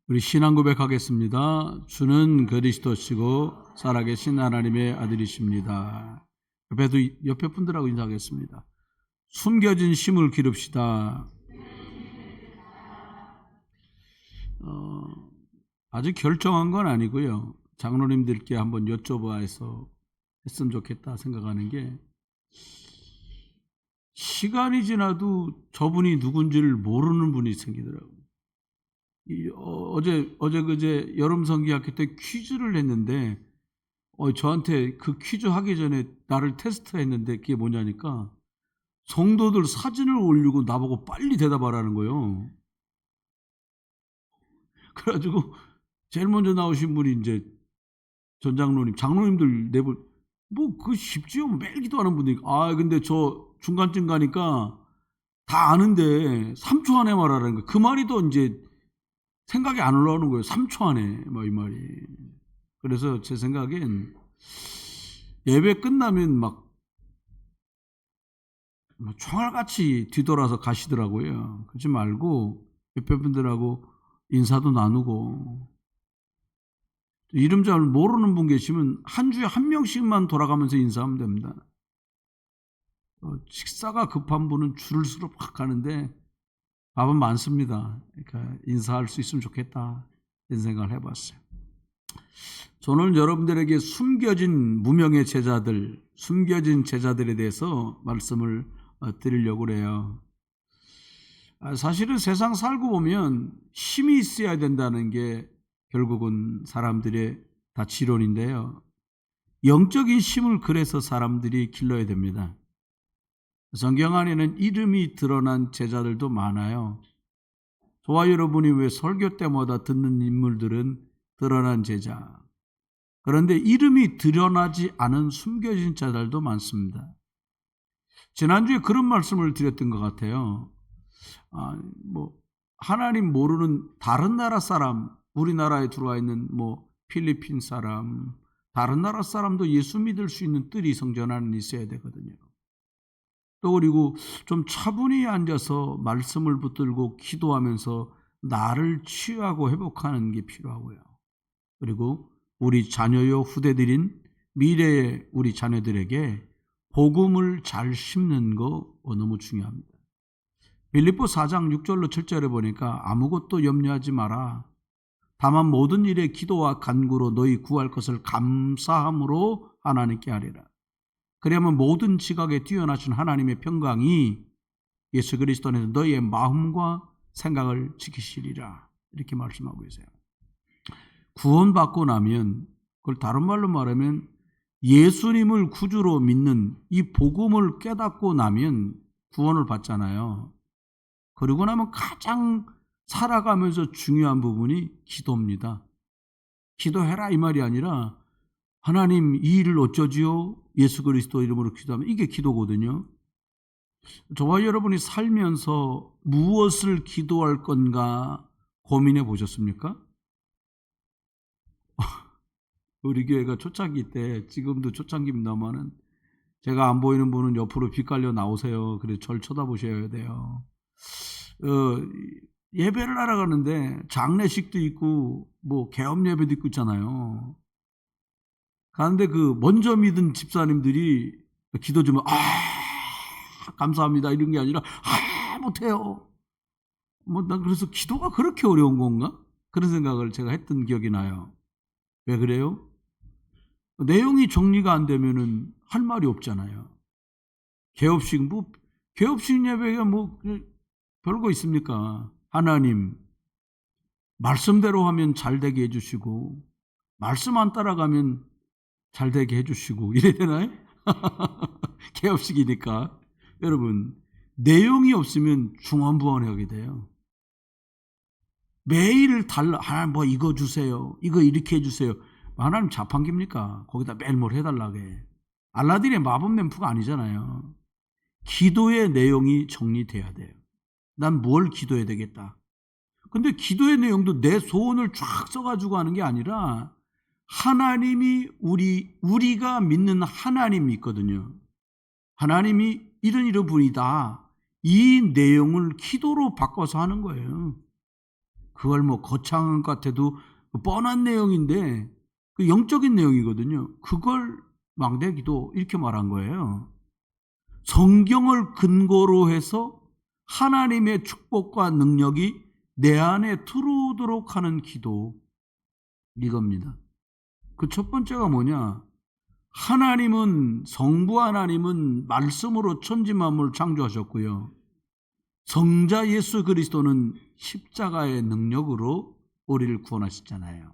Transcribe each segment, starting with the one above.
우리 신앙 고백하겠습니다. 주는 그리스도시고 살아계신 하나님의 아들이십니다. 옆에 분들하고 인사하겠습니다. 숨겨진 힘을 기릅시다. 아직 결정한 건 아니고요. 장로님들께 한번 여쭤봐서 했으면 좋겠다 생각하는 게, 시간이 지나도 저분이 누군지를 모르는 분이 생기더라고요. 그제 여름 성기학회 때 퀴즈를 했는데, 저한테 그 퀴즈 하기 전에 나를 테스트했는데 그게 뭐냐니까, 성도들 사진을 올리고 나보고 빨리 대답하라는 거예요. 그래가지고 제일 먼저 나오신 분이 이제 전 장로님, 장로님들 네 분, 뭐 그 쉽지요. 매일 기도하는 분이, 근데 저 중간쯤 가니까 다 아는데 3초 안에 말하라는 거예요. 그 말이 더 이제 생각이 안 올라오는 거예요. 3초 안에 뭐 이 말이. 그래서 제 생각엔 예배 끝나면 막 총알같이 뒤돌아서 가시더라고요. 그러지 말고 옆에 분들하고 인사도 나누고, 이름 잘 모르는 분 계시면 한 주에 한 명씩만 돌아가면서 인사하면 됩니다. 식사가 급한 분은 줄을 서로 팍 가는데 밥은 많습니다. 그러니까 인사할 수 있으면 좋겠다, 이런 생각을 해봤어요. 저는 여러분들에게 숨겨진 무명의 제자들, 숨겨진 제자들에 대해서 말씀을 드리려고 해요. 사실은 세상 살고 보면 힘이 있어야 된다는 게 결국은 사람들의 다 지론인데요. 영적인 힘을 그래서 사람들이 길러야 됩니다. 성경 안에는 이름이 드러난 제자들도 많아요. 저와 여러분이 왜 설교 때마다 듣는 인물들은 드러난 제자, 그런데 이름이 드러나지 않은 숨겨진 제자들도 많습니다. 지난주에 그런 말씀을 드렸던 것 같아요. 하나님 모르는 다른 나라 사람, 우리나라에 들어와 있는 필리핀 사람, 다른 나라 사람도 예수 믿을 수 있는 뜰이 성전 안에 있어야 되거든요. 또 그리고 좀 차분히 앉아서 말씀을 붙들고 기도하면서 나를 치유하고 회복하는 게 필요하고요. 그리고 우리 자녀요 후대들인 미래의 우리 자녀들에게 복음을 잘 심는 거 너무 중요합니다. 빌립보 4장 6절로 7절에 보니까 아무것도 염려하지 마라. 다만 모든 일에 기도와 간구로 너희 구할 것을 감사함으로 하나님께 하리라. 그러면 모든 지각에 뛰어나신 하나님의 평강이 예수 그리스도 안에서 너희의 마음과 생각을 지키시리라. 이렇게 말씀하고 계세요. 구원받고 나면, 그걸 다른 말로 말하면 예수님을 구주로 믿는 이 복음을 깨닫고 나면 구원을 받잖아요. 그러고 나면 가장 살아가면서 중요한 부분이 기도입니다. 기도해라 이 말이 아니라, 하나님 이 일을 어쩌지요? 예수 그리스도 이름으로 기도하면 이게 기도거든요. 저와 여러분이 살면서 무엇을 기도할 건가 고민해 보셨습니까? 우리 교회가 초창기 때, 지금도 초창기입니다만은, 제가 안 보이는 분은 옆으로 빛깔려 나오세요. 그래서 절 쳐다보셔야 돼요. 예배를 하러 가는데 장례식도 있고 개업 예배도 있고 있잖아요. 가는데 먼저 믿은 집사님들이 기도 좀 감사합니다 이런 게 아니라 못해요. 난 그래서 기도가 그렇게 어려운 건가? 그런 생각을 제가 했던 기억이 나요. 왜 그래요? 내용이 정리가 안 되면은 할 말이 없잖아요. 개업식 예배가 별거 있습니까? 하나님 말씀대로 하면 잘 되게 해주시고, 말씀 안 따라가면 잘 되게 해주시고, 이래야 되나요? 개업식이니까. 여러분, 내용이 없으면 중언부언하게 돼요. 매일 이거 주세요, 이거 이렇게 해주세요. 하나님 자판기입니까? 거기다 매일 뭘 해달라게. 알라딘의 마법 램프가 아니잖아요. 기도의 내용이 정리돼야 돼요. 난 뭘 기도해야 되겠다. 근데 기도의 내용도 내 소원을 쫙 써가지고 하는 게 아니라, 하나님이 우리가 믿는 하나님이 있거든요. 하나님이 이런 분이다. 이 내용을 기도로 바꿔서 하는 거예요. 그걸 뭐 거창한 것 같아도 뻔한 내용인데 그 영적인 내용이거든요. 그걸 망대기도 이렇게 말한 거예요. 성경을 근거로 해서 하나님의 축복과 능력이 내 안에 들어오도록 하는 기도, 이겁니다. 그 첫 번째가 뭐냐? 성부 하나님은 말씀으로 천지 만물을 창조하셨고요. 성자 예수 그리스도는 십자가의 능력으로 우리를 구원하셨잖아요.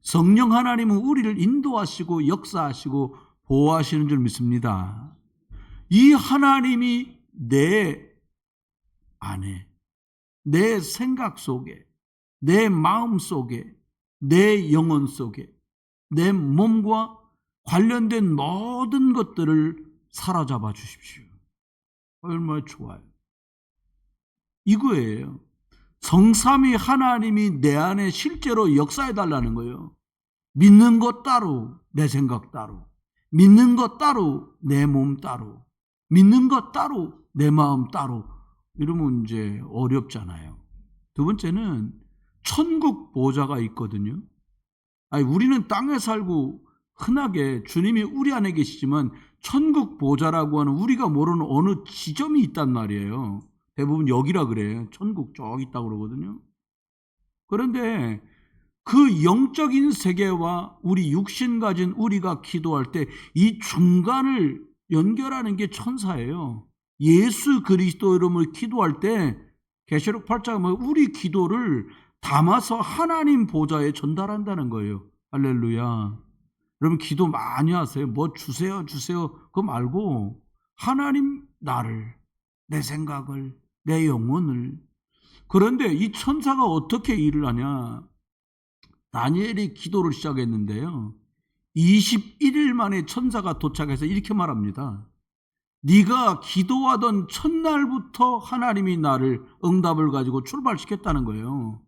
성령 하나님은 우리를 인도하시고 역사하시고 보호하시는 줄 믿습니다. 이 하나님이 내 안에, 내 생각 속에, 내 마음 속에, 내 영혼 속에, 내 몸과 관련된 모든 것들을 사로잡아 주십시오. 얼마나 좋아요. 이거예요. 성삼위 하나님이 내 안에 실제로 역사해 달라는 거예요. 믿는 것 따로, 내 생각 따로, 믿는 것 따로, 내 몸 따로, 믿는 것 따로, 내 마음 따로. 이러면 이제 어렵잖아요. 두 번째는 천국 보좌가 있거든요. 아니, 우리는 땅에 살고 흔하게 주님이 우리 안에 계시지만 천국 보좌라고 하는 우리가 모르는 어느 지점이 있단 말이에요. 대부분 여기라 그래요. 천국 저기 있다고 그러거든요. 그런데 그 영적인 세계와 우리 육신 가진 우리가 기도할 때 이 중간을 연결하는 게 천사예요. 예수 그리스도 이름을 기도할 때 계시록 8장에 뭐 우리 기도를 담아서 하나님 보좌에 전달한다는 거예요. 할렐루야. 여러분 기도 많이 하세요. 뭐 주세요 그거 말고 하나님 나를, 내 생각을, 내 영혼을. 그런데 이 천사가 어떻게 일을 하냐? 다니엘이 기도를 시작했는데요. 21일 만에 천사가 도착해서 이렇게 말합니다. 네가 기도하던 첫날부터 하나님이 나를 응답을 가지고 출발시켰다는 거예요.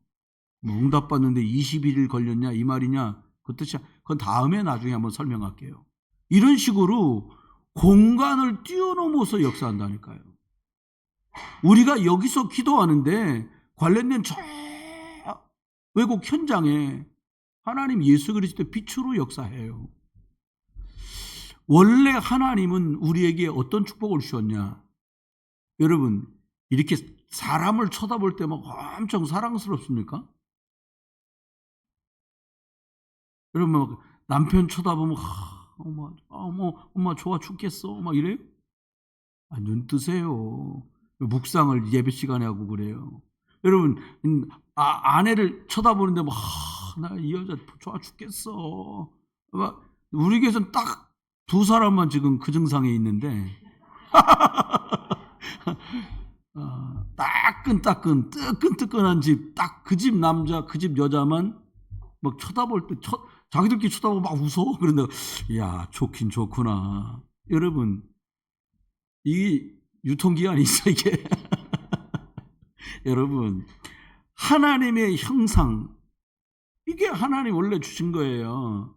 뭐 응답받는데 21일 걸렸냐 이 말이냐? 그 뜻이, 그건 다음에 나중에 한번 설명할게요. 이런 식으로 공간을 뛰어넘어서 역사한다니까요. 우리가 여기서 기도하는데 관련된 저 외국 현장에 하나님 예수 그리스도의 빛으로 역사해요. 원래 하나님은 우리에게 어떤 축복을 주셨냐? 여러분, 이렇게 사람을 쳐다볼 때 막 엄청 사랑스럽습니까? 여러분, 막 남편 쳐다보면 엄마 좋아 죽겠어 막 이래요? 눈 뜨세요. 묵상을 예배 시간에 하고 그래요. 여러분, 아내를 쳐다보는데 나 이 여자 좋아 죽겠어. 우리 교회에서는 딱 두 사람만 지금 그 증상에 있는데 따끈따끈 뜨끈뜨끈한 집, 딱 그 집 남자, 그 집 여자만 막 쳐다볼 때 자기들끼리 쳐다보고 막 웃어. 그런데 야 좋긴 좋구나. 여러분 이 유통기한이 있어 이게. 여러분 하나님의 형상, 이게 하나님 원래 주신 거예요.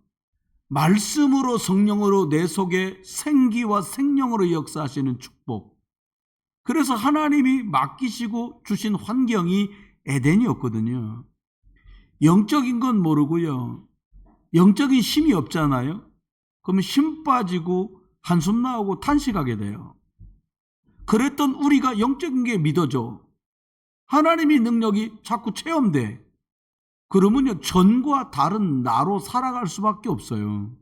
말씀으로 성령으로 내 속에 생기와 생명으로 역사하시는 축복. 그래서 하나님이 맡기시고 주신 환경이 에덴이었거든요. 영적인 건 모르고요. 영적인 힘이 없잖아요. 그러면 힘 빠지고 한숨 나오고 탄식하게 돼요. 그랬던 우리가 영적인 게 믿어져. 하나님의 능력이 자꾸 체험돼. 그러면요, 전과 다른 나로 살아갈 수밖에 없어요.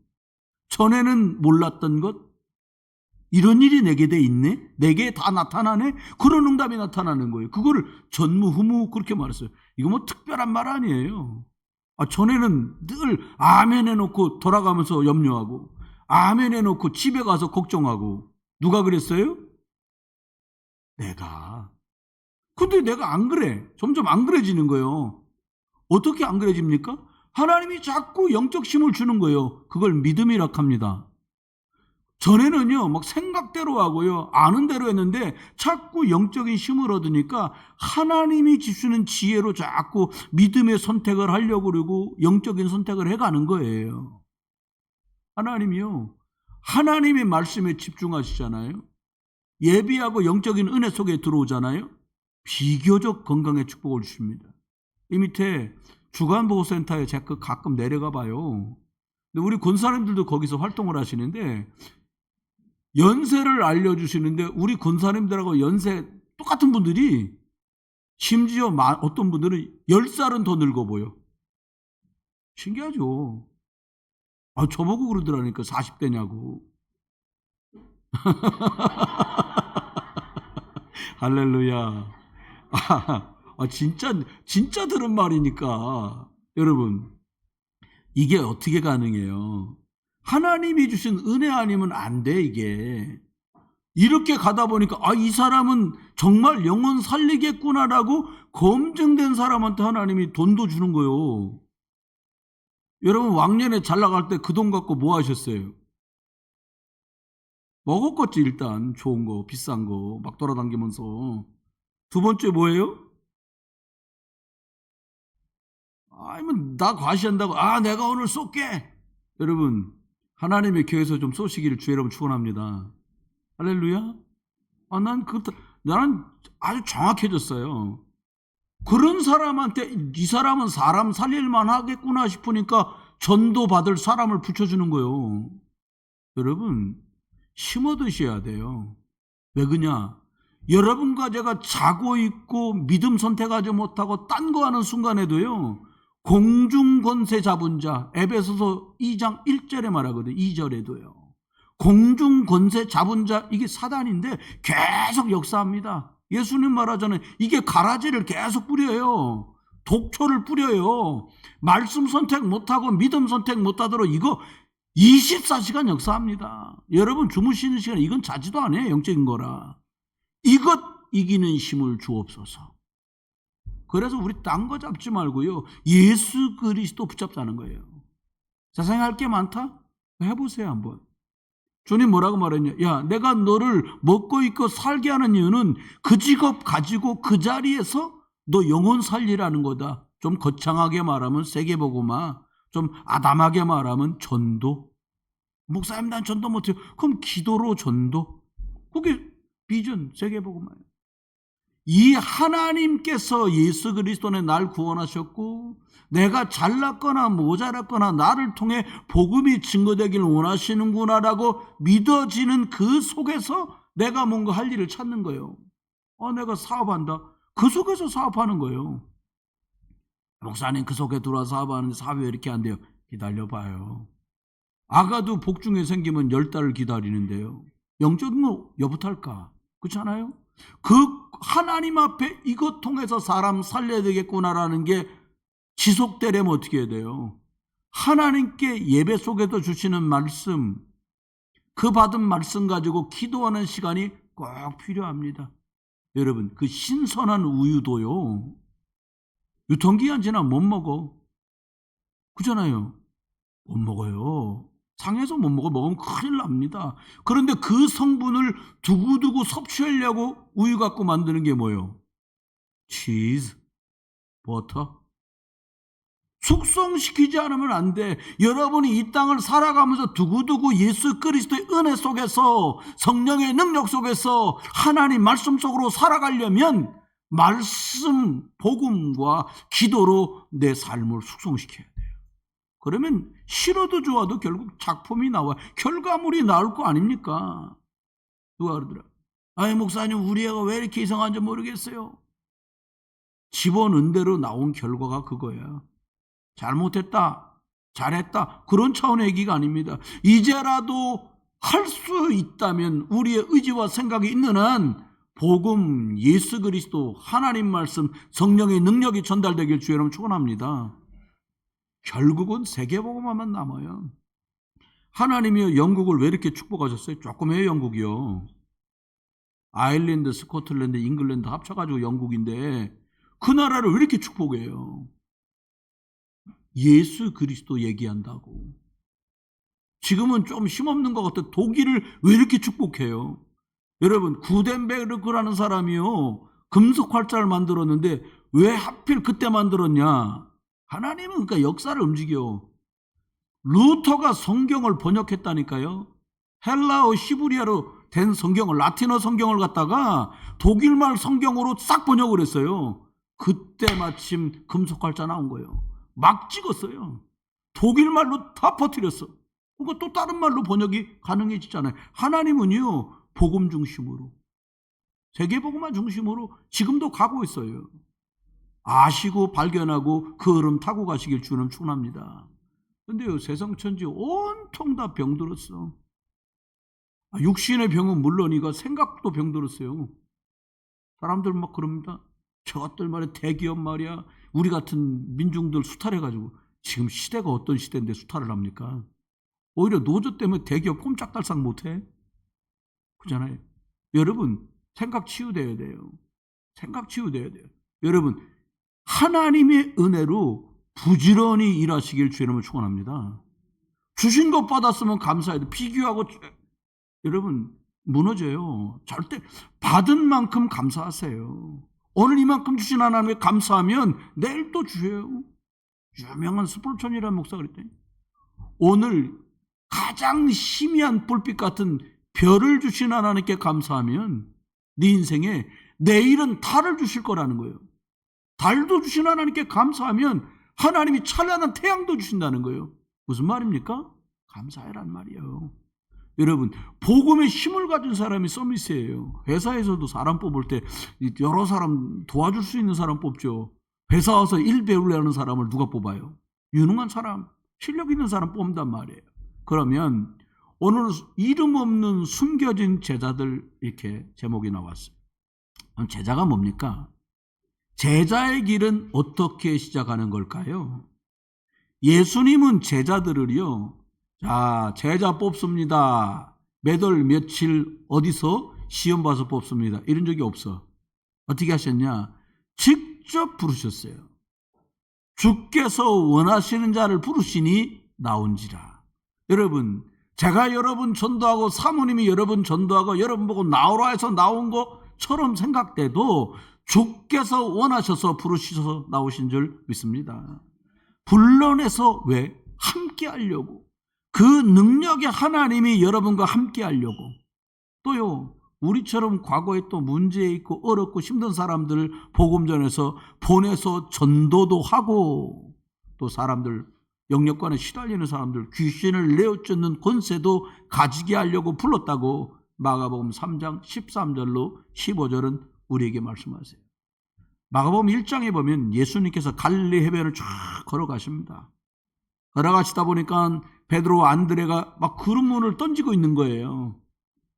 전에는 몰랐던 것, 이런 일이 내게 돼 있네? 내게 다 나타나네? 그런 응답이 나타나는 거예요. 그거를 전무후무 그렇게 말했어요. 이거 뭐 특별한 말 아니에요. 전에는 늘 아멘 해놓고 돌아가면서 염려하고, 아멘 해놓고 집에 가서 걱정하고. 누가 그랬어요? 내가. 근데 내가 안 그래. 점점 안 그래지는 거예요. 어떻게 안 그래집니까? 하나님이 자꾸 영적 힘을 주는 거예요. 그걸 믿음이라 합니다. 전에는요, 막 생각대로 하고요, 아는 대로 했는데 자꾸 영적인 힘을 얻으니까 하나님이 주시는 지혜로 자꾸 믿음의 선택을 하려고 그러고 영적인 선택을 해가는 거예요. 하나님이요, 하나님의 말씀에 집중하시잖아요. 예비하고 영적인 은혜 속에 들어오잖아요. 비교적 건강의 축복을 주십니다. 이 밑에 주간보호센터에 제가 가끔 내려가 봐요. 근데 우리 권사님들도 거기서 활동을 하시는데 연세를 알려주시는데 우리 권사님들하고 연세 똑같은 분들이 심지어 어떤 분들은 10살은 더 늙어 보여. 신기하죠. 저보고 그러더라니까 40대냐고. 할렐루야. 진짜 들은 말이니까. 여러분, 이게 어떻게 가능해요? 하나님이 주신 은혜 아니면 안 돼, 이게. 이렇게 가다 보니까, 이 사람은 정말 영혼 살리겠구나라고 검증된 사람한테 하나님이 돈도 주는 거예요. 여러분, 왕년에 잘 나갈 때 그 돈 갖고 뭐 하셨어요? 먹었겠지, 일단. 좋은 거, 비싼 거, 막 돌아다니면서. 두 번째 뭐예요? 아니면 나 과시한다고, 내가 오늘 쏠게. 여러분, 하나님의 교회에서 좀 쏘시기를 주 여러분 축원합니다. 할렐루야. 나는 아주 정확해졌어요. 그런 사람한테 이 사람은 사람 살릴만 하겠구나 싶으니까 전도 받을 사람을 붙여주는 거예요. 여러분, 심어 드셔야 돼요. 왜 그냐? 여러분과 제가 자고 있고 믿음 선택하지 못하고 딴 거 하는 순간에도요, 공중권세 잡은 자, 에베소서 2장 1절에 말하거든요. 2절에도요. 공중권세 잡은 자, 이게 사단인데 계속 역사합니다. 예수님 말하자면 이게 가라지를 계속 뿌려요. 독초를 뿌려요. 말씀 선택 못하고 믿음 선택 못하도록 이거 24시간 역사합니다. 여러분 주무시는 시간 이건 자지도 않아요. 영적인 거라. 이것 이기는 힘을 주옵소서. 그래서 우리 딴 거 잡지 말고요. 예수 그리스도 붙잡자는 거예요. 세상에 할 게 많다? 해보세요 한번. 주님 뭐라고 말했냐? 야, 내가 너를 먹고 있고 살게 하는 이유는 그 직업 가지고 그 자리에서 너 영혼 살리라는 거다. 좀 거창하게 말하면 세계복음화, 좀 아담하게 말하면 전도. 목사님 난 전도 못해요. 그럼 기도로 전도. 그게 비전 세계복음화예요. 이 하나님께서 예수 그리스도는 날 구원하셨고 내가 잘났거나 모자랐거나 나를 통해 복음이 증거되기를 원하시는구나라고 믿어지는 그 속에서 내가 뭔가 할 일을 찾는 거예요. 내가 사업한다. 그 속에서 사업하는 거예요. 목사님 그 속에 들어와 사업하는데 사업이 왜 이렇게 안 돼요? 기다려봐요. 아가도 복중에 생기면 10달을 기다리는데요. 영적인 거 여부탈까? 그렇지 않아요? 그 하나님 앞에 이것 통해서 사람 살려야 되겠구나라는 게 지속되려면 어떻게 해야 돼요? 하나님께 예배 속에도 주시는 말씀, 그 받은 말씀 가지고 기도하는 시간이 꼭 필요합니다. 여러분, 그 신선한 우유도요, 유통기한 지나면 못 먹어. 그잖아요. 못 먹어요. 상해서 못 먹으면 큰일 납니다. 그런데 그 성분을 두고두고 섭취하려고 우유 갖고 만드는 게 뭐예요? 치즈, 버터. 숙성시키지 않으면 안 돼. 여러분이 이 땅을 살아가면서 두고두고 예수 그리스도의 은혜 속에서 성령의 능력 속에서 하나님 말씀 속으로 살아가려면 말씀, 복음과 기도로 내 삶을 숙성시켜야 돼요. 그러면 싫어도 좋아도 결국 작품이 나와 결과물이 나올 거 아닙니까? 누가 그러더라. 목사님 우리 애가 왜 이렇게 이상한지 모르겠어요. 집어넣은 대로 나온 결과가 그거야. 잘못했다, 잘했다, 그런 차원의 얘기가 아닙니다. 이제라도 할 수 있다면 우리의 의지와 생각이 있는 한 복음, 예수 그리스도, 하나님 말씀, 성령의 능력이 전달되길 주여 여러분 축원합니다. 결국은 세계복음화만 남아요. 하나님이 영국을 왜 이렇게 축복하셨어요? 조금 해요, 영국이요. 아일랜드, 스코틀랜드, 잉글랜드 합쳐가지고 영국인데 그 나라를 왜 이렇게 축복해요? 예수 그리스도 얘기한다고. 지금은 좀 힘없는 것 같아. 독일을 왜 이렇게 축복해요? 여러분, 구덴베르크라는 사람이요, 금속 활자를 만들었는데 왜 하필 그때 만들었냐? 하나님은 그러니까 역사를 움직여. 루터가 성경을 번역했다니까요. 헬라어 히브리어로 된 성경을, 라틴어 성경을 갖다가 독일말 성경으로 싹 번역을 했어요. 그때 마침 금속활자 나온 거예요. 막 찍었어요. 독일 말로 다 퍼뜨렸어. 그거 또 다른 말로 번역이 가능해지잖아요. 하나님은요, 복음 중심으로, 세계복음화 중심으로 지금도 가고 있어요. 아시고 발견하고 그 흐름 타고 가시길 주는 축원합니다. 근데요, 세상 천지 온통 다 병들었어. 육신의 병은 물론이고 생각도 병들었어요. 사람들 막 그럽니다. 저것들 말이야, 대기업 말이야, 우리 같은 민중들 수탈해가지고. 지금 시대가 어떤 시대인데 수탈을 합니까? 오히려 노조 때문에 대기업 꼼짝달싹 못해. 그잖아요. 여러분, 생각 치유돼야 돼요. 생각 치유돼야 돼요. 여러분, 하나님의 은혜로 부지런히 일하시길 주 이름으로 축원합니다. 주신 것 받았으면 감사해야 돼. 비교하고 여러분 무너져요. 절대 받은 만큼 감사하세요. 오늘 이만큼 주신 하나님께 감사하면 내일 또 주셔요. 유명한 스폴천이라는 목사가 그랬더니 오늘 가장 희미한 불빛 같은 별을 주신 하나님께 감사하면 네 인생에 내일은 달을 주실 거라는 거예요. 달도 주신 하나님께 감사하면 하나님이 찬란한 태양도 주신다는 거예요. 무슨 말입니까? 감사해란 말이에요. 여러분, 복음의 힘을 가진 사람이 서밋이에요. 회사에서도 사람 뽑을 때 여러 사람 도와줄 수 있는 사람 뽑죠. 회사 와서 일 배우려는 사람을 누가 뽑아요? 유능한 사람, 실력 있는 사람 뽑는단 말이에요. 그러면 오늘 이름 없는 숨겨진 제자들 이렇게 제목이 나왔어요. 제자가 뭡니까? 제자의 길은 어떻게 시작하는 걸까요? 예수님은 제자들을요, 자, 제자 뽑습니다. 몇 월 며칠 어디서 시험 봐서 뽑습니다. 이런 적이 없어. 어떻게 하셨냐? 직접 부르셨어요. 주께서 원하시는 자를 부르시니 나온지라. 여러분, 제가 여러분 전도하고 사모님이 여러분 전도하고 여러분 보고 나오라 해서 나온 것처럼 생각돼도 주께서 원하셔서 부르셔서 나오신 줄 믿습니다. 불러내서 왜? 함께 하려고. 그 능력의 하나님이 여러분과 함께 하려고. 또요, 우리처럼 과거에 또 문제 있고 어렵고 힘든 사람들을 복음 전해서 보내서 전도도 하고, 또 사람들 영역관에 시달리는 사람들 귀신을 내어쫓는 권세도 가지게 하려고 불렀다고 마가복음 3장 13절로 15절은 우리에게 말씀하세요. 마가복음 1장에 보면 예수님께서 갈릴리 해변을 쫙 걸어가십니다. 걸어가시다 보니까 베드로와 안드레가 막 그릇문을 던지고 있는 거예요.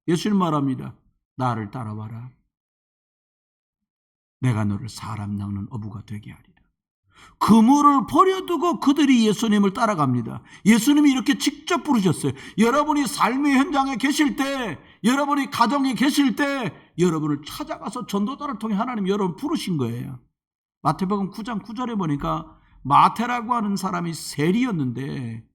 예수님 말합니다. 나를 따라와라. 내가 너를 사람 낚는 어부가 되게 하리라. 그물을 버려두고 그들이 예수님을 따라갑니다. 예수님이 이렇게 직접 부르셨어요. 여러분이 삶의 현장에 계실 때, 여러분이 가정에 계실 때 여러분을 찾아가서 전도자를 통해 하나님 여러분 부르신 거예요. 마태복음 9장 9절에 보니까 마태라고 하는 사람이 세리였는데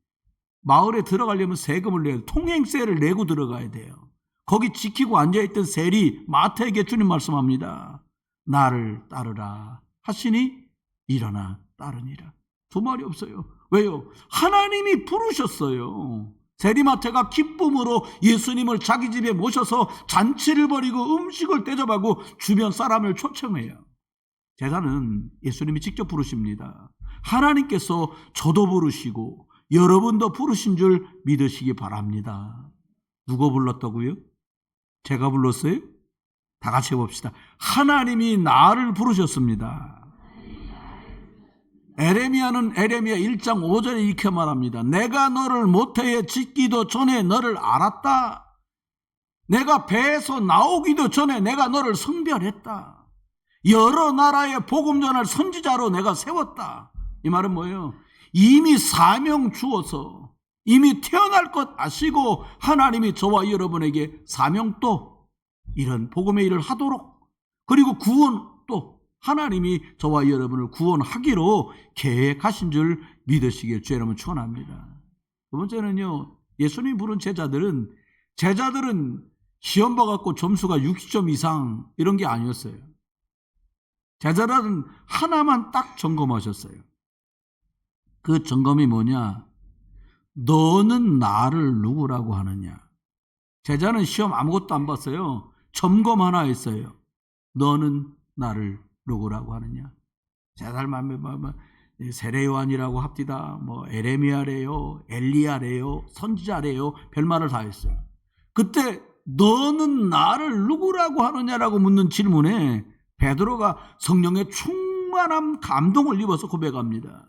마을에 들어가려면 세금을 내야 돼요. 통행세를 내고 들어가야 돼요. 거기 지키고 앉아있던 세리 마태에게 주님 말씀합니다. 나를 따르라 하시니 일어나 따르니라. 두 말이 없어요. 왜요? 하나님이 부르셨어요. 세리마태가 기쁨으로 예수님을 자기 집에 모셔서 잔치를 벌이고 음식을 대접하고 주변 사람을 초청해요. 제자는 예수님이 직접 부르십니다. 하나님께서 저도 부르시고 여러분도 부르신 줄 믿으시기 바랍니다. 누가 불렀다고요? 제가 불렀어요? 다 같이 해봅시다. 하나님이 나를 부르셨습니다. 에레미야는 에레미야 1장 5절에 이렇게 말합니다. 내가 너를 모태에 짓기도 전에 너를 알았다. 내가 배에서 나오기도 전에 내가 너를 성별했다. 여러 나라의 복음 전할 선지자로 내가 세웠다. 이 말은 뭐예요? 이미 사명 주어서 이미 태어날 것 아시고 하나님이 저와 여러분에게 사명도 이런 복음의 일을 하도록, 그리고 구원 또 하나님이 저와 여러분을 구원하기로 계획하신 줄 믿으시길 주 여러분 축원합니다. 두 번째는요, 예수님 부른 제자들은 시험 봐갖고 점수가 60점 이상 이런 게 아니었어요. 제자들은 하나만 딱 점검하셨어요. 그 점검이 뭐냐? 너는 나를 누구라고 하느냐? 제자는 시험 아무것도 안 봤어요. 점검 하나 했어요. 너는 나를 누구라고 하느냐? 세 살 만에 세례 요한이라고 합디다. 뭐 에레미야래요, 엘리야래요, 선지자래요. 별말을 다 했어요. 그때 너는 나를 누구라고 하느냐라고 묻는 질문에 베드로가 성령의 충만한 감동을 입어서 고백합니다.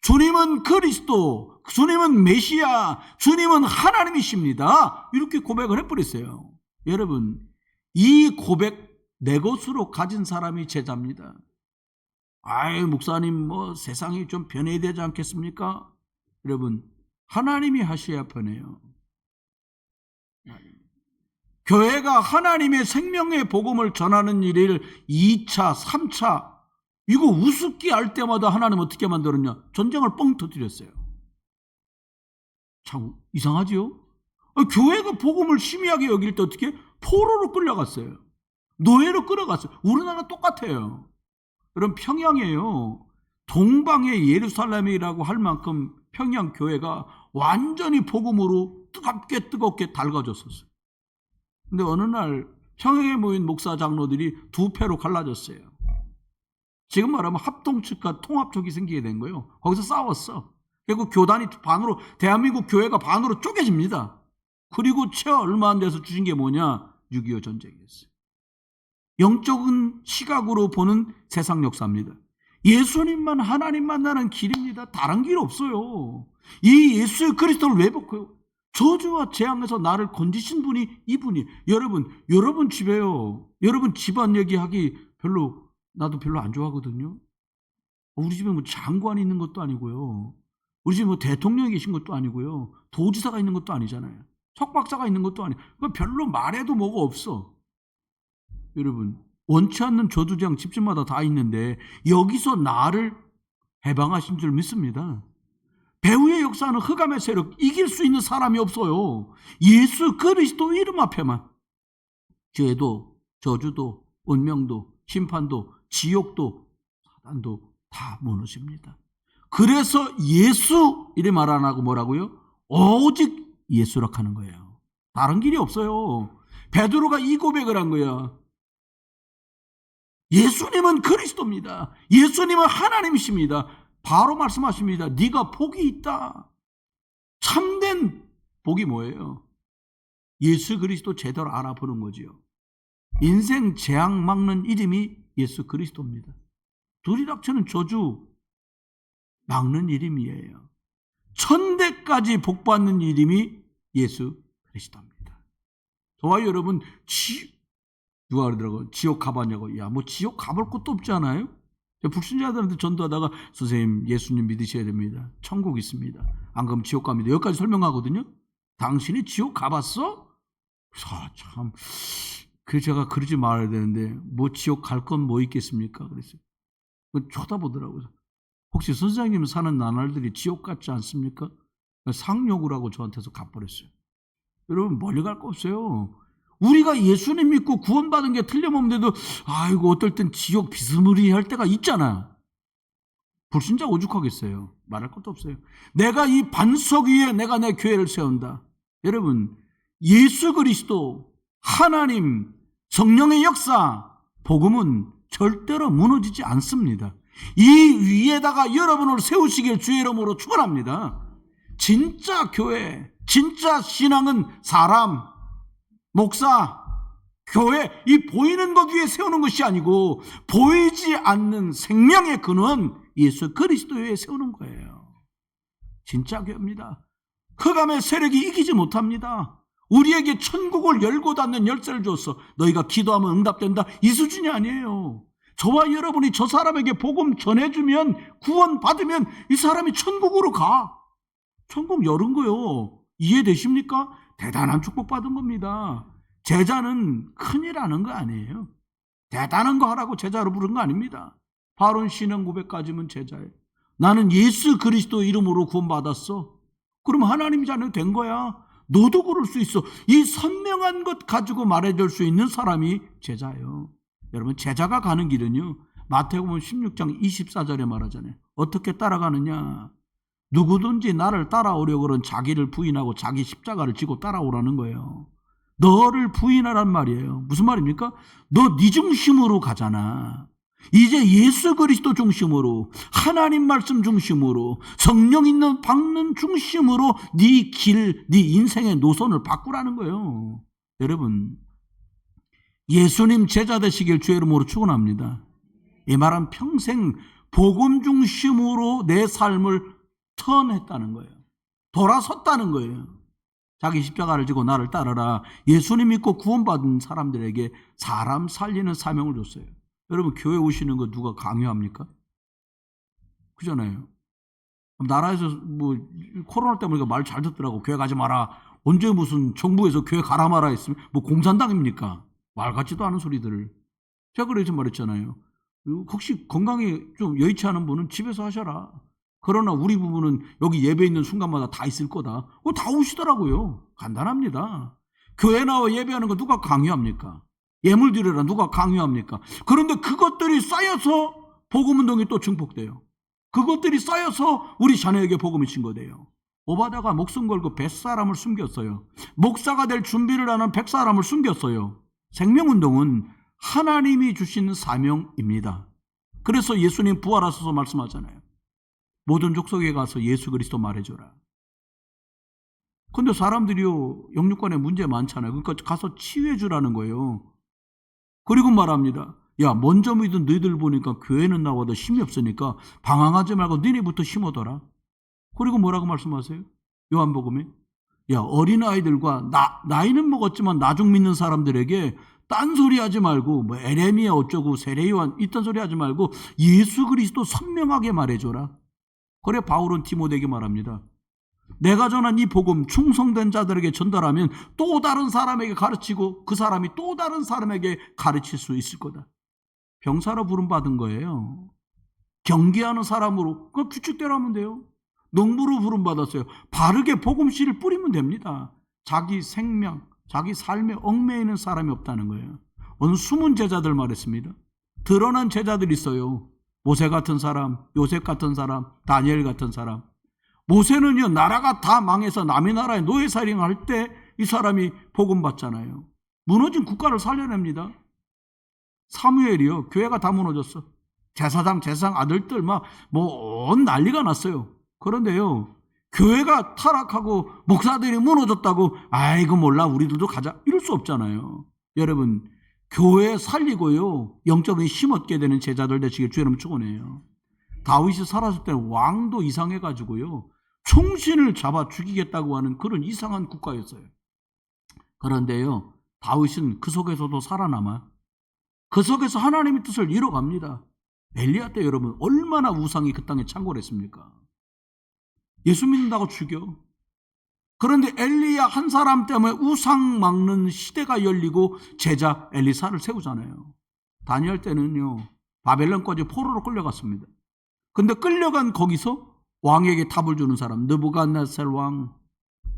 주님은 그리스도, 주님은 메시아, 주님은 하나님이십니다. 이렇게 고백을 해버렸어요. 여러분, 이 고백 내 것으로 가진 사람이 제자입니다. 아이, 목사님, 뭐 세상이 좀 변해야 되지 않겠습니까? 여러분, 하나님이 하셔야 변해요. 교회가 하나님의 생명의 복음을 전하는 일을 2차, 3차, 이거 우습게 할 때마다 하나님 어떻게 만들었냐? 전쟁을 뻥 터뜨렸어요. 참 이상하지요? 교회가 복음을 심의하게 여길 때 어떻게? 포로로 끌려갔어요. 노예로 끌어갔어요. 우리나라 똑같아요. 그럼 평양이에요. 동방의 예루살렘이라고 할 만큼 평양 교회가 완전히 복음으로 뜨겁게 달궈졌었어요. 근데 어느 날 평양에 모인 목사 장로들이 두 패로 갈라졌어요. 지금 말하면 합동 측과 통합 쪽이 생기게 된 거예요. 거기서 싸웠어. 결국 교단이 반으로, 대한민국 교회가 반으로 쪼개집니다. 그리고 채 얼마 안 돼서 주신 게 뭐냐? 6.25 전쟁이었어요. 영적인 시각으로 보는 세상 역사입니다. 예수님만 하나님 만나는 길입니다. 다른 길 없어요. 이 예수 그리스도를 왜 벗고요? 저주와 재앙에서 나를 건지신 분이 이분이. 여러분 집에요. 여러분 집안 얘기하기 나도 별로 안 좋아하거든요. 우리 집에 뭐 장관이 있는 것도 아니고요. 우리 집에 뭐 대통령이 계신 것도 아니고요. 도지사가 있는 것도 아니잖아요. 석박사가 있는 것도 아니고. 별로 말해도 뭐가 없어. 여러분, 원치 않는 저주재앙 집집마다 다 있는데 여기서 나를 해방하신 줄 믿습니다. 배후의 역사는 흑암의 세력 이길 수 있는 사람이 없어요. 예수 그리스도 이름 앞에만 죄도, 저주도, 운명도, 심판도, 지옥도, 사단도 다 무너집니다. 그래서 예수 이름 말 안 하고 뭐라고요? 오직 예수라 하는 거예요. 다른 길이 없어요. 베드로가 이 고백을 한 거야. 예수님은 그리스도입니다. 예수님은 하나님이십니다. 바로 말씀하십니다. 네가 복이 있다. 참된 복이 뭐예요? 예수 그리스도 제대로 알아보는 거지요. 인생 재앙 막는 이름이 예수 그리스도입니다. 둘이 닥치는 저주 막는 이름이에요. 천대까지 복받는 이름이 예수 그리스도입니다. 저와 여러분 누가 그러더라고요. 지옥 가봤냐고. 야, 뭐 지옥 가볼 것도 없지 않아요? 불신자들한테 전도하다가 선생님 예수님 믿으셔야 됩니다. 천국 있습니다. 안 그러면 지옥 갑니다. 여기까지 설명하거든요. 당신이 지옥 가봤어? 참, 그래서 제가 그러지 말아야 되는데 뭐 지옥 갈 건 뭐 있겠습니까? 그랬어요. 쳐다보더라고요. 혹시 선생님 사는 나날들이 지옥 같지 않습니까? 상욕을 하고 저한테서 갚버렸어요. 여러분 멀리 갈 거 없어요. 우리가 예수님 믿고 구원받은 게 틀림없는데도 아이고 어떨 땐 지옥 비스무리할 때가 있잖아요. 불신자 오죽하겠어요. 말할 것도 없어요. 내가 이 반석 위에 내가 내 교회를 세운다. 여러분 예수 그리스도 하나님 성령의 역사 복음은 절대로 무너지지 않습니다. 이 위에다가 여러분을 세우시길 주의 이름으로 축원합니다. 진짜 교회, 진짜 신앙은 사람, 목사, 교회, 이 보이는 것 위에 세우는 것이 아니고 보이지 않는 생명의 근원 예수 그리스도 위에 세우는 거예요. 진짜 교회입니다. 흑암의 세력이 이기지 못합니다. 우리에게 천국을 열고 닫는 열쇠를 줬어. 너희가 기도하면 응답된다. 이 수준이 아니에요. 저와 여러분이 저 사람에게 복음 전해주면 구원받으면 이 사람이 천국으로 가. 천국 열은 거요. 이해되십니까? 대단한 축복받은 겁니다. 제자는 큰일 하는 거 아니에요. 대단한 거 하라고 제자로 부른 거 아닙니다. 바른 신앙 고백까지면 제자예요. 나는 예수 그리스도 이름으로 구원받았어. 그럼 하나님 자녀 된 거야. 너도 그럴 수 있어. 이 선명한 것 가지고 말해줄 수 있는 사람이 제자예요. 여러분 제자가 가는 길은요. 마태복음 16장 24절에 말하잖아요. 어떻게 따라가느냐. 누구든지 나를 따라오려고는 자기를 부인하고 자기 십자가를 지고 따라오라는 거예요. 너를 부인하란 말이에요. 무슨 말입니까? 너 네 중심으로 가잖아. 이제 예수 그리스도 중심으로, 하나님 말씀 중심으로, 성령 있는 방문 중심으로 네 길, 네 인생의 노선을 바꾸라는 거예요. 여러분, 예수님 제자 되시길 주의 이름으로 축원합니다. 이 말은 평생 복음 중심으로 내 삶을 턴했다는 거예요. 돌아섰다는 거예요. 자기 십자가를 지고 나를 따르라. 예수님 믿고 구원받은 사람들에게 사람 살리는 사명을 줬어요. 여러분, 교회 오시는 거 누가 강요합니까? 그잖아요. 나라에서 뭐 코로나 때문에 말 잘 듣더라고. 교회 가지 마라. 언제 무슨 정부에서 교회 가라 마라 했으면 뭐 공산당입니까? 말 같지도 않은 소리들을. 제가 그래서 말했잖아요. 혹시 건강에 좀 여의치 않은 분은 집에서 하셔라. 그러나 우리 부부는 여기 예배 있는 순간마다 다 있을 거다. 다 오시더라고요. 간단합니다. 교회 나와 예배하는 거 누가 강요합니까? 예물 드리라 누가 강요합니까? 그런데 그것들이 쌓여서 복음운동이 또 증폭돼요. 그것들이 쌓여서 우리 자녀에게 복음이 증거돼요. 오바다가 목숨 걸고 100사람을 숨겼어요. 목사가 될 준비를 하는 100사람을 숨겼어요. 생명운동은 하나님이 주신 사명입니다. 그래서 예수님 부활하셔서 말씀하잖아요. 모든 족속에 가서 예수 그리스도 말해줘라. 근데 사람들이요, 영육간에 문제 많잖아요. 그러니까 가서 치유해 주라는 거예요. 그리고 말합니다. 야, 먼저 믿은 너희들 보니까 교회는 나와도 힘이 없으니까 방황하지 말고 너희부터 힘어둬라. 그리고 뭐라고 말씀하세요? 요한복음에. 야, 어린아이들과 나이는 먹었지만 나중 믿는 사람들에게 딴소리 하지 말고 뭐 에레미야 어쩌고 세례요한 이딴 소리 하지 말고 예수 그리스도 선명하게 말해줘라. 그래 바울은 디모데에게 말합니다. 내가 전한 이 복음 충성된 자들에게 전달하면 또 다른 사람에게 가르치고 그 사람이 또 다른 사람에게 가르칠 수 있을 거다. 병사로 부름받은 거예요. 경계하는 사람으로 그 규칙대로 하면 돼요. 농부로 부름받았어요. 바르게 복음 씨를 뿌리면 됩니다. 자기 생명, 자기 삶에 얽매이는 사람이 없다는 거예요. 오늘 숨은 제자들 말했습니다. 드러난 제자들이 있어요. 모세 같은 사람, 요셉 같은 사람, 다니엘 같은 사람. 모세는요, 나라가 다 망해서 남의 나라에 노예살인 할 때 이 사람이 복음 받잖아요. 무너진 국가를 살려냅니다. 사무엘이요, 교회가 다 무너졌어. 제사장 아들들 온 난리가 났어요. 그런데요, 교회가 타락하고 목사들이 무너졌다고 아이고 몰라 우리들도 가자 이럴 수 없잖아요. 여러분, 교회 살리고요, 영적인 힘 얻게 되는 제자들 되시길 주의 이름으로 축원해요. 다윗이 살았을 때 왕도 이상해가지고요, 충신을 잡아 죽이겠다고 하는 그런 이상한 국가였어요. 그런데요, 다윗은 그 속에서도 살아남아. 그 속에서 하나님의 뜻을 이뤄갑니다. 엘리야 때 여러분 얼마나 우상이 그 땅에 창궐했습니까? 예수 믿는다고 죽여. 그런데 엘리야 한 사람 때문에 우상 막는 시대가 열리고 제자 엘리사를 세우잖아요. 다니엘 때는요, 바벨론까지 포로로 끌려갔습니다. 근데 끌려간 거기서 왕에게 답을 주는 사람, 느부갓네살 왕,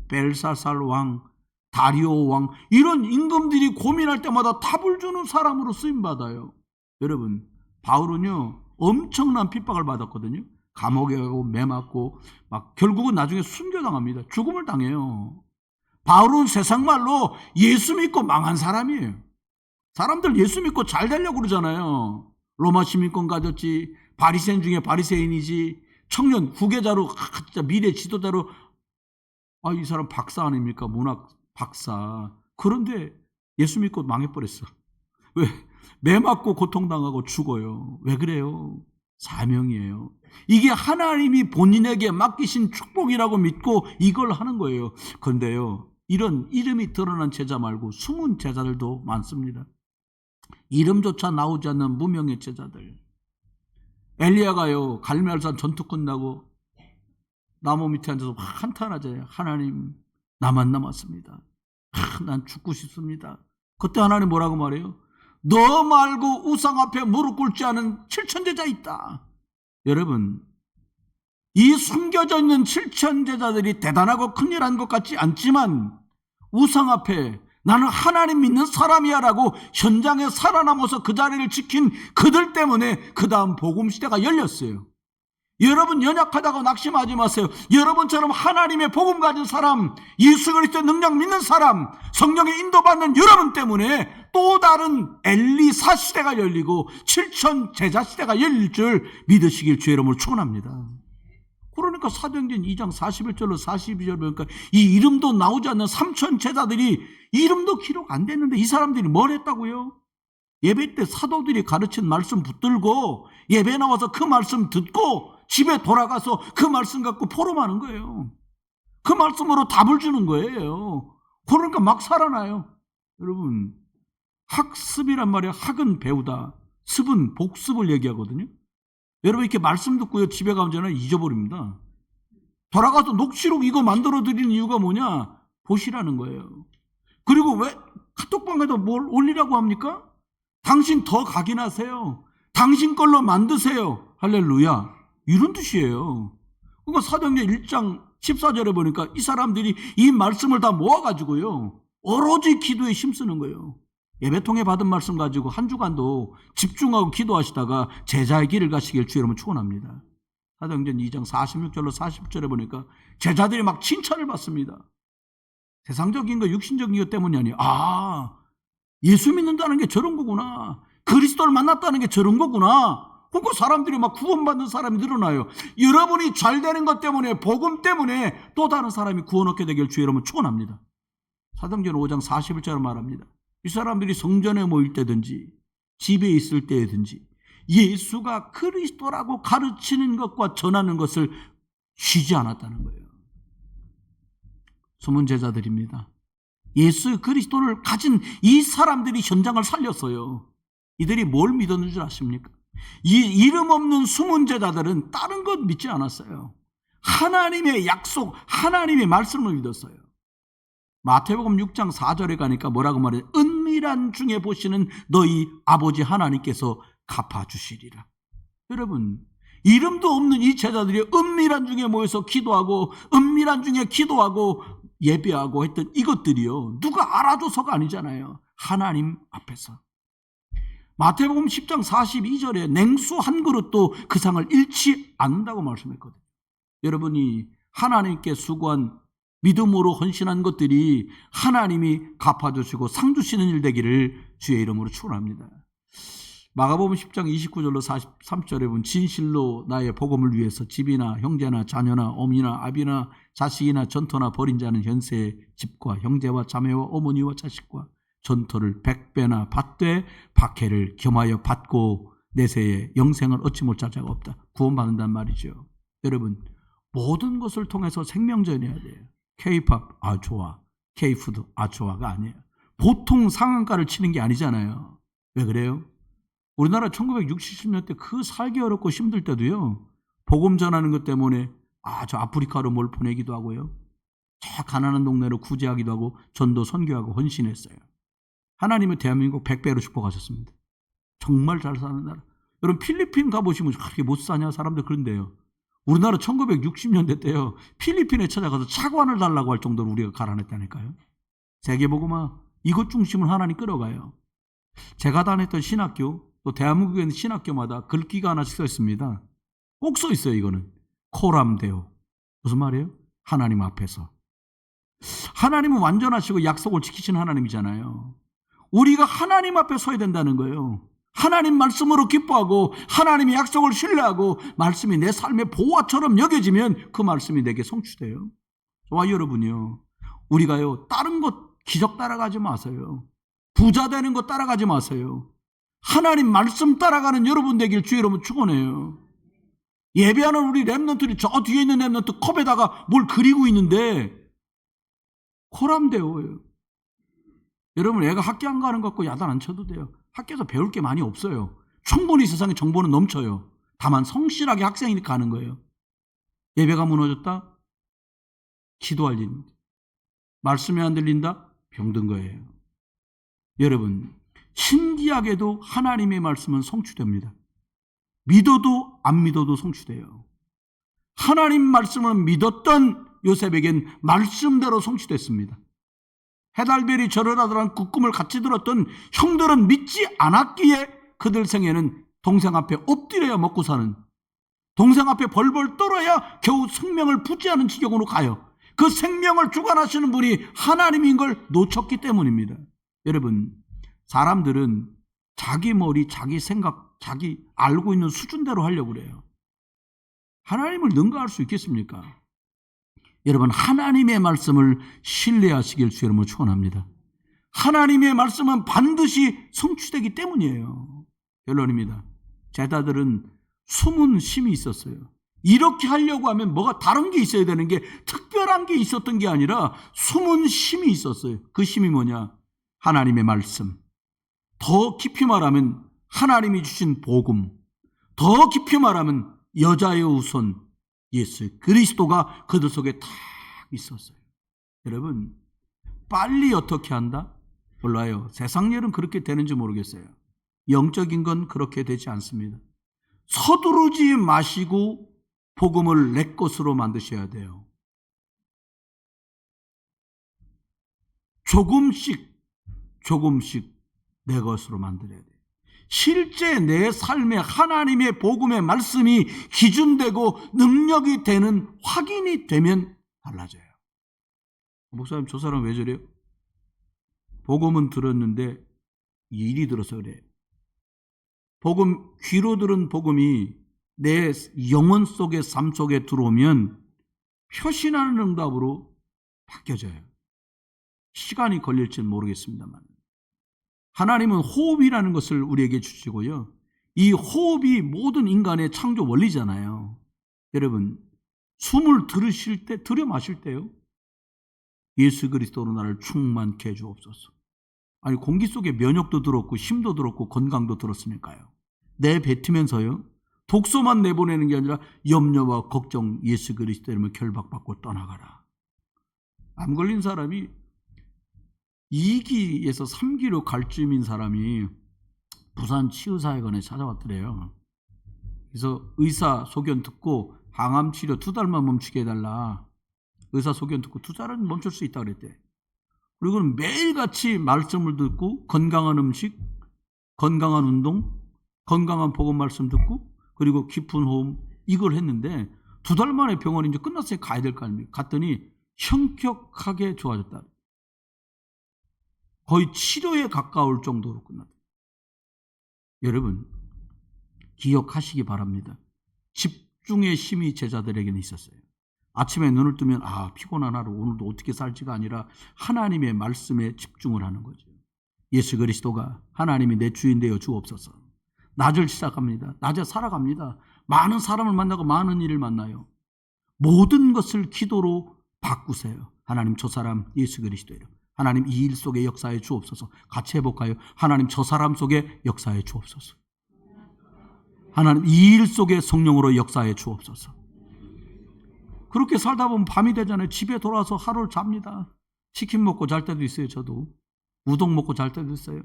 벨사살 왕, 다리오 왕, 이런 임금들이 고민할 때마다 답을 주는 사람으로 쓰임받아요. 여러분, 바울은요 엄청난 핍박을 받았거든요. 감옥에 가고 매 맞고 결국은 나중에 순교당합니다. 죽음을 당해요. 바울은 세상 말로 예수 믿고 망한 사람이에요. 사람들 예수 믿고 잘 되려고 그러잖아요. 로마 시민권 가졌지, 바리새인 중에 바리새인이지, 청년 후계자로 진짜 미래 지도자로, 이 사람 박사 아닙니까? 문학 박사. 그런데 예수 믿고 망해버렸어. 왜? 매 맞고 고통당하고 죽어요. 왜 그래요? 사명이에요. 이게 하나님이 본인에게 맡기신 축복이라고 믿고 이걸 하는 거예요. 그런데요, 이런 이름이 드러난 제자 말고 숨은 제자들도 많습니다. 이름조차 나오지 않는 무명의 제자들. 엘리야가요, 갈멜산 전투 끝나고 나무 밑에 앉아서 한탄하잖아요. 하나님, 나만 남았습니다. 난 죽고 싶습니다. 그때 하나님 뭐라고 말해요? 너 말고 우상 앞에 무릎 꿇지 않은 7,000제자 있다. 여러분, 이 숨겨져 있는 7,000제자들이 대단하고 큰일한 것 같지 않지만 우상 앞에 나는 하나님 믿는 사람이야 라고 현장에 살아남아서 그 자리를 지킨 그들 때문에 그 다음 복음 시대가 열렸어요. 여러분 연약하다고 낙심하지 마세요. 여러분처럼 하나님의 복음 가진 사람, 예수 그리스도의 능력 믿는 사람, 성령의 인도받는 여러분 때문에 또 다른 엘리사 시대가 열리고 7천 제자 시대가 열릴 줄 믿으시길 주의 이름으로 축원합니다. 그러니까 사도행전 2장 41절로 42절 보니까 이 이름도 나오지 않는 3천 제자들이 이름도 기록 안 됐는데 이 사람들이 뭘 했다고요? 예배 때 사도들이 가르친 말씀 붙들고 예배 나와서 그 말씀 듣고 집에 돌아가서 그 말씀 갖고 포럼하는 거예요. 그 말씀으로 답을 주는 거예요. 그러니까 막 살아나요. 여러분, 학습이란 말이에요. 학은 배우다, 습은 복습을 얘기하거든요. 여러분 이렇게 말씀 듣고요 집에 가면 저는 잊어버립니다. 돌아가서 녹취록 이거 만들어 드리는 이유가 뭐냐? 보시라는 거예요. 그리고 왜 카톡방에다 뭘 올리라고 합니까? 당신 더 각인하세요. 당신 걸로 만드세요. 할렐루야. 이런 뜻이에요. 그러니까 사도행전 1장 14절에 보니까 이 사람들이 이 말씀을 다 모아가지고요 오로지 기도에 힘쓰는 거예요. 예배통에 받은 말씀 가지고 한 주간도 집중하고 기도하시다가 제자의 길을 가시길 주의 이름으로 축원합니다. 사도행전 2장 46절로 40절에 보니까 제자들이 막 칭찬을 받습니다. 세상적인 거 육신적인 것 때문이 아니에요. 예수 믿는다는 게 저런 거구나. 그리스도를 만났다는 게 저런 거구나. 그러니까 사람들이 막 구원받는 사람이 늘어나요. 여러분이 잘 되는 것 때문에 복음 때문에 또 다른 사람이 구원 얻게 되길 주의 이름으로 축원합니다. 사도행전 5장 41절에 말합니다. 이 사람들이 성전에 모일 때든지 집에 있을 때든지 예수가 그리스도라고 가르치는 것과 전하는 것을 쉬지 않았다는 거예요. 숨은 제자들입니다. 예수 그리스도를 가진 이 사람들이 현장을 살렸어요. 이들이 뭘 믿었는 줄 아십니까? 이 이름 없는 숨은 제자들은 다른 것 믿지 않았어요. 하나님의 약속, 하나님의 말씀을 믿었어요. 마태복음 6장 4절에 가니까 뭐라고 말해요? 은밀한 중에 보시는 너희 아버지 하나님께서 갚아주시리라. 여러분, 이름도 없는 이 제자들이 은밀한 중에 모여서 기도하고 은밀한 중에 기도하고 예배하고 했던 이것들이요 누가 알아줘서가 아니잖아요. 하나님 앞에서. 마태복음 10장 42절에 냉수 한 그릇도 그 상을 잃지 않는다고 말씀했거든요. 여러분이 하나님께 수고한 믿음으로 헌신한 것들이 하나님이 갚아주시고 상 주시는 일 되기를 주의 이름으로 축원합니다. 마가복음 10장 29절로 43절에 보면 진실로 나의 복음을 위해서 집이나 형제나 자녀나 어미나 아비나 자식이나 전토나 버린 자는 현세의 집과 형제와 자매와 어머니와 자식과 전토를 100배나 받되 박해를 겸하여 받고 내세에 영생을 얻지 못할 자가 없다. 구원받는단 말이죠. 여러분, 모든 것을 통해서 생명전해야 돼요. K-팝 좋아, K-푸드 좋아가 아니에요. 보통 상한가를 치는 게 아니잖아요. 왜 그래요? 우리나라 1960년대 그 살기 어렵고 힘들 때도요 복음 전하는 것 때문에 저 아프리카로 뭘 보내기도 하고요 저 가난한 동네로 구제하기도 하고 전도 선교하고 헌신했어요. 하나님은 대한민국 100배로 축복하셨습니다. 정말 잘 사는 나라. 여러분 필리핀 가보시면 그렇게 못 사냐 사람들 그런데요. 우리나라 1960년대 때요 필리핀에 찾아가서 차관을 달라고 할 정도로 우리가 가난했다니까요. 세계복음화 이것 중심을 하나님 끌어가요. 제가 다녔던 신학교 또 대한민국에 있는 신학교마다 글귀가 하나씩 써 있습니다. 꼭 써 있어요. 이거는 코람데오. 무슨 말이에요? 하나님 앞에서. 하나님은 완전하시고 약속을 지키시는 하나님이잖아요. 우리가 하나님 앞에 서야 된다는 거예요. 하나님 말씀으로 기뻐하고 하나님의 약속을 신뢰하고 말씀이 내 삶의 보화처럼 여겨지면 그 말씀이 내게 성취돼요. 저와 여러분이요 우리가요 다른 것 기적 따라가지 마세요. 부자 되는 거 따라가지 마세요. 하나님 말씀 따라가는 여러분 되길 주의 이름으로 축원해요. 예배하는 우리 렘넌트들이 저 뒤에 있는 렘넌트 컵에다가 뭘 그리고 있는데 코람데오예요. 여러분 애가 학교 안 가는 것 같고 야단 안 쳐도 돼요. 학교에서 배울 게 많이 없어요. 충분히 세상에 정보는 넘쳐요. 다만 성실하게 학생이 가는 거예요. 예배가 무너졌다? 기도할 일입니다. 말씀이 안 들린다? 병든 거예요. 여러분 신기하게도 하나님의 말씀은 성취됩니다. 믿어도 안 믿어도 성취돼요. 하나님 말씀을 믿었던 요셉에겐 말씀대로 성취됐습니다. 해달벨이 절을 하더란 그 꿈을 같이 들었던 형들은 믿지 않았기에 그들 생에는 동생 앞에 엎드려야 먹고 사는 동생 앞에 벌벌 떨어야 겨우 생명을 부지하는 지경으로 가요. 그 생명을 주관하시는 분이 하나님인 걸 놓쳤기 때문입니다. 여러분, 사람들은 자기 머리, 자기 생각, 자기 알고 있는 수준대로 하려고 그래요. 하나님을 능가할 수 있겠습니까? 여러분, 하나님의 말씀을 신뢰하시길 주 여러분 축원합니다. 하나님의 말씀은 반드시 성취되기 때문이에요. 결론입니다. 제자들은 숨은 힘이 있었어요. 이렇게 하려고 하면 뭐가 다른 게 있어야 되는 게, 특별한 게 있었던 게 아니라 숨은 힘이 있었어요. 그 힘이 뭐냐? 하나님의 말씀. 더 깊이 말하면 하나님이 주신 복음. 더 깊이 말하면 여자의 후손 예수 그리스도가 그들 속에 딱 있었어요. 여러분, 빨리 어떻게 한다? 몰라요. 세상 일은 그렇게 되는지 모르겠어요. 영적인 건 그렇게 되지 않습니다. 서두르지 마시고 복음을 내 것으로 만드셔야 돼요. 조금씩 내 것으로 만들어야 돼요. 실제 내 삶에 하나님의 복음의 말씀이 기준되고 능력이 되는, 확인이 되면 달라져요. 목사님, 저 사람 왜 저래요? 복음은 들었는데 일이 들어서 그래요. 복음, 귀로 들은 복음이 내 영혼 속의 삶 속에 들어오면 표신하는 응답으로 바뀌어져요. 시간이 걸릴지는 모르겠습니다만, 하나님은 호흡이라는 것을 우리에게 주시고요, 이 호흡이 모든 인간의 창조 원리잖아요. 여러분, 숨을 들여 마실 때요, 예수 그리스도로 나를 충만케 해 주옵소서. 아니, 공기 속에 면역도 들었고 힘도 들었고 건강도 들었으니까요. 내뱉으면서요, 독소만 내보내는 게 아니라 염려와 걱정, 예수 그리스도 이름을 결박받고 떠나가라. 암 걸린 사람이 2기에서 3기로 갈 쯤인 사람이 부산 치유사회관에 찾아왔더래요. 그래서 의사 소견 듣고 항암 치료 2달만 멈추게 해달라. 의사 소견 듣고 2달은 멈출 수 있다 그랬대. 그리고는 매일같이 말씀을 듣고 건강한 음식, 건강한 운동, 건강한 복음 말씀 듣고, 그리고 깊은 호흡, 이걸 했는데 2달 만에 병원에 이제 끝났으니 가야 될 거 아닙니까? 갔더니 현격하게 좋아졌다. 거의 치료에 가까울 정도로 끝났다. 여러분, 기억하시기 바랍니다. 집중의 힘이 제자들에게는 있었어요. 아침에 눈을 뜨면 피곤한 하루, 오늘도 어떻게 살지가 아니라 하나님의 말씀에 집중을 하는 거죠. 예수 그리스도가 하나님이 내 주인 되어 주옵소서. 낮을 시작합니다. 낮에 살아갑니다. 많은 사람을 만나고 많은 일을 만나요. 모든 것을 기도로 바꾸세요. 하나님, 저 사람 예수 그리스도예요. 하나님, 이 일 속에 역사해 주옵소서. 같이 해볼까요? 하나님, 저 사람 속에 역사해 주옵소서. 하나님, 이 일 속에 성령으로 역사해 주옵소서. 그렇게 살다 보면 밤이 되잖아요. 집에 돌아와서 하루를 잡니다. 치킨 먹고 잘 때도 있어요. 저도 우동 먹고 잘 때도 있어요.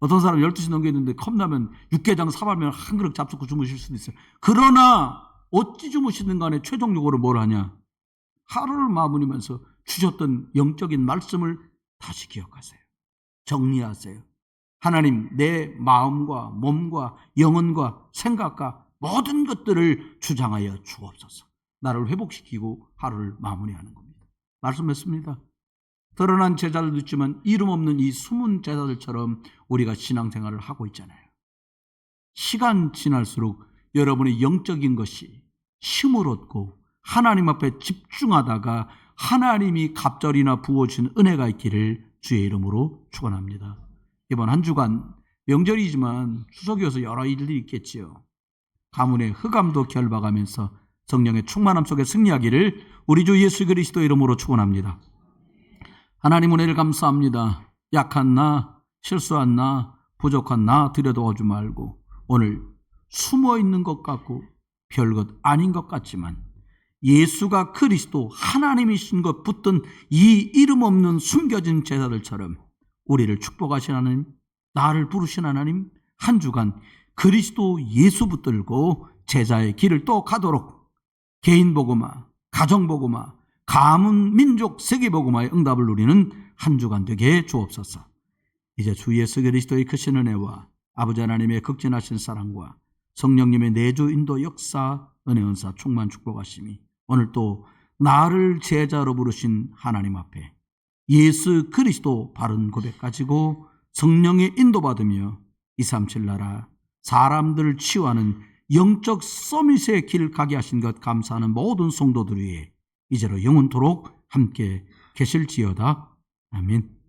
어떤 사람 12시 넘겼는데 컵라면 육개장 사발면 한 그릇 잡수고 주무실 수도 있어요. 그러나 어찌 주무시든 간에 최종적으로 뭘 하냐? 하루를 마무리면서 주셨던 영적인 말씀을 다시 기억하세요. 정리하세요. 하나님, 내 마음과 몸과 영혼과 생각과 모든 것들을 주장하여 주옵소서. 나를 회복시키고 하루를 마무리하는 겁니다. 말씀했습니다. 드러난 제자들도 있지만 이름 없는 이 숨은 제자들처럼 우리가 신앙생활을 하고 있잖아요. 시간 지날수록 여러분의 영적인 것이 힘을 얻고 하나님 앞에 집중하다가 하나님이 갑절이나 부어주신 은혜가 있기를 주의 이름으로 축원합니다. 이번 한 주간 명절이지만 추석이어서 여러 일들이 있겠지요. 가문의 흑암도 결박하면서 성령의 충만함 속에 승리하기를 우리 주 예수 그리스도 이름으로 축원합니다. 하나님 은혜를 감사합니다. 약한 나, 실수한 나, 부족한 나 들여다보지 말고 오늘 숨어있는 것 같고 별것 아닌 것 같지만 예수가 그리스도 하나님이신 것 붙든 이 이름 없는 숨겨진 제자들처럼 우리를 축복하신 하나님, 나를 부르신 하나님, 한 주간 그리스도 예수 붙들고 제자의 길을 또 가도록 개인 복음화, 가정 복음화, 가문, 민족, 세계 복음화의 응답을 누리는 한 주간 되게 해 주옵소서. 이제 주 예수 그리스도의 크신 은혜와 아버지 하나님의 극진하신 사랑과 성령님의 내주 인도 역사 은혜 은사 충만 축복하심이 오늘 또 나를 제자로 부르신 하나님 앞에 예수 그리스도 바른 고백 가지고 성령의 인도받으며 237 나라 사람들을 치유하는 영적 서밋의 길 가게 하신 것 감사하는 모든 성도들 위해 이제로 영원토록 함께 계실지어다. 아멘.